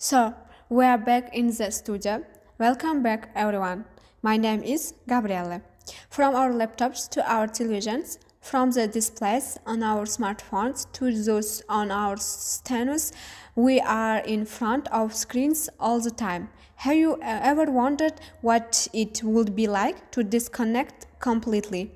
So, we are back in the studio. Welcome back, everyone. My name is Gabrielle. From our laptops to our televisions, from the displays on our smartphones to those on our stenographs, we are in front of screens all the time. Have you ever wondered what it would be like to disconnect completely?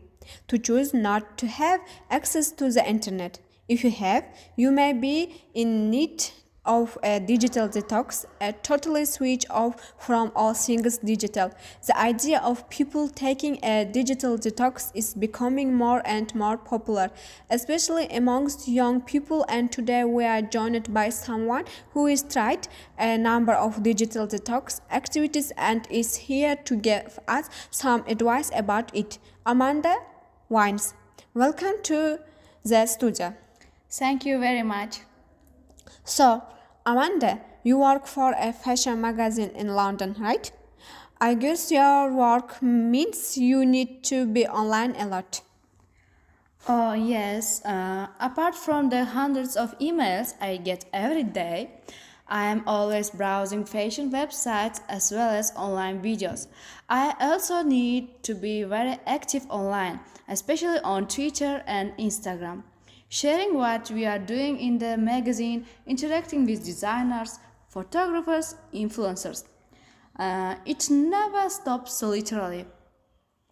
To choose not to have access to the internet? If you have, you may be in need of a digital detox, a totally switch off from all things digital. The idea of people taking a digital detox is becoming more and more popular, especially amongst young people, and today we are joined by someone who has tried a number of digital detox activities and is here to give us some advice about it. Amanda Wines, welcome to the studio. Thank you very much. So, Amanda, you work for a fashion magazine in London, right? I guess your work means you need to be online a lot. Oh, yes. Apart from the hundreds of emails I get every day, I am always browsing fashion websites as well as online videos. I also need to be very active online, especially on Twitter and Instagram, sharing what we are doing in the magazine, interacting with designers, photographers, influencers. It never stops literally.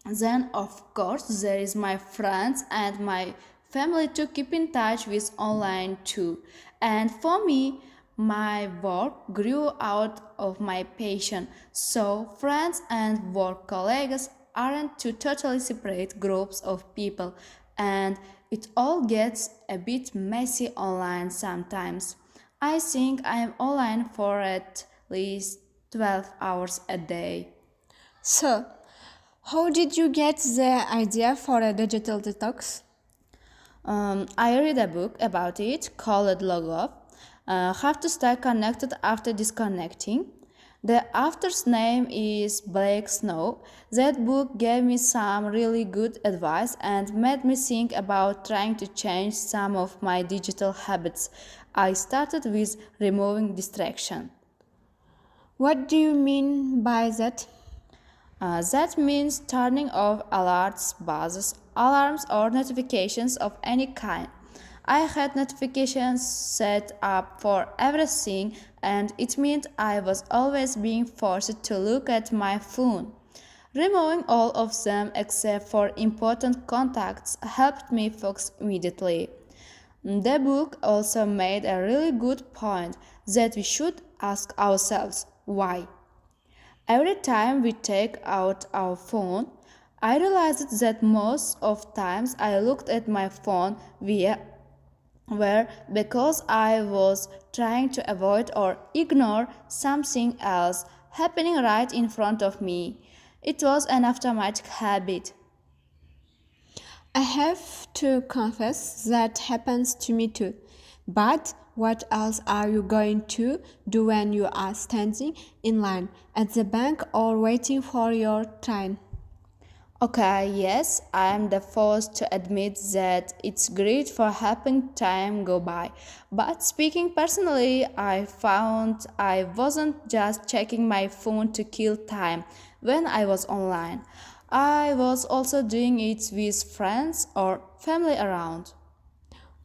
Then, of course, there is my friends and my family to keep in touch with online too. And for me, my work grew out of my passion. So, friends and work colleagues aren't two totally separate groups of people, and it all gets a bit messy online sometimes. I think I am online for at least 12 hours a day. So, how did you get the idea for a digital detox? I read a book about it called Log How to Stay Connected After Disconnecting. The author's name is Blake Snow. That book gave me some really good advice and made me think about trying to change some of my digital habits. I started with removing distraction. What do you mean by that? That means turning off alerts, buzzes, alarms, or notifications of any kind. I had notifications set up for everything, and it meant I was always being forced to look at my phone. Removing all of them except for important contacts helped me focus immediately. The book also made a really good point that we should ask ourselves why. Every time we take out our phone, I realized that most of times I looked at my phone via where because I was trying to avoid or ignore something else happening right in front of me. It was an automatic habit. I have to confess that happens to me too. But what else are you going to do when you are standing in line at the bank or waiting for your train? Okay, yes, I am the first to admit that it's great for helping time go by. But speaking personally, I found I wasn't just checking my phone to kill time when I was online. I was also doing it with friends or family around.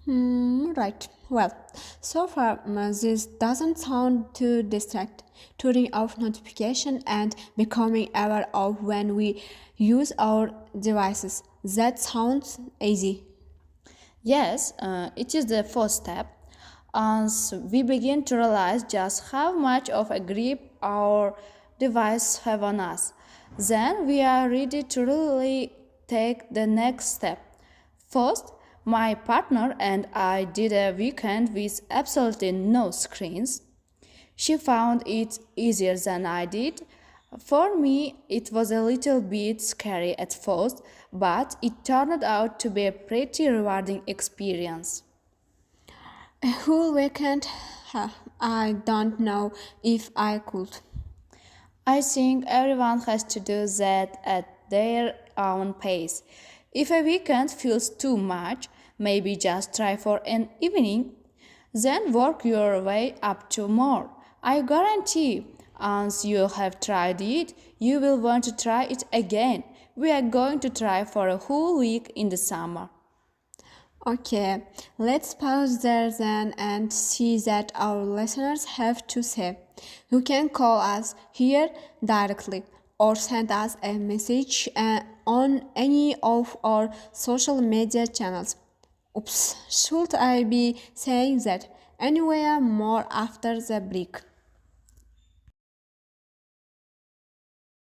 Right. Well, so far this doesn't sound too distract. Turning off notification and becoming aware of when we use our devices. That sounds easy. Yes, it is the first step. As we begin to realize just how much of a grip our devices have on us, then we are ready to really take the next step. First, my partner and I did a weekend with absolutely no screens. She found it easier than I did. For me, it was a little bit scary at first, but it turned out to be a pretty rewarding experience. A whole weekend? I don't know if I could. I think everyone has to do that at their own pace. If a weekend feels too much, maybe just try for an evening, then work your way up to more. I guarantee, once you have tried it, you will want to try it again. We are going to try for a whole week in the summer. Okay, let's pause there then and see that our listeners have to say. You can call us here directly or send us a message on any of our social media channels. Oops, should I be saying that? Anywhere more after the break.